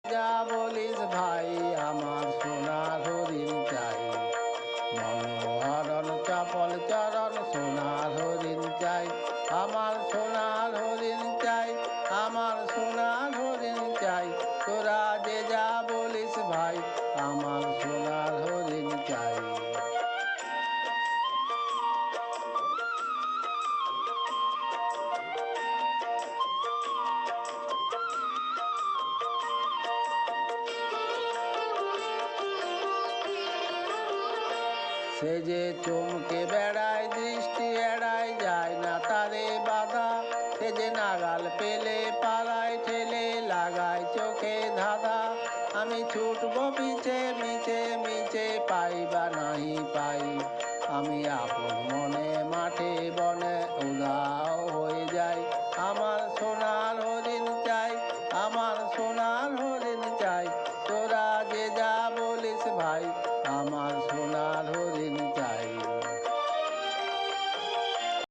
যা বলিস ভাই আমার সোনার হরিণ চাই, মনোহরণ চপল চরণ সোনার হরিণ চাই, আমার সোনার হরিণ চাই, আমার সোনার হরিণ চাই। তোরা যে যা বলিস ভাই আমার সোনার হরিণ চাই। সে যে চমকে বেড়ায় দৃষ্টি এড়ায় যায় না তারে বাধা, সে যে নাগাল পেলে পালায় ঠেলে লাগায় চোখে ধাঁধা। আমি ছুটব পিছে মিছে মিছে পাই বা নাহি পাই, আমি আপন মনে মাঠে বনে উধাও হয়ে যাই। আমার সোনার হরিণ চাই, আমার সোনার হরিণ চাই। তোরা যে যা বলিস ভাই আমার সোনার হরিণ চাই।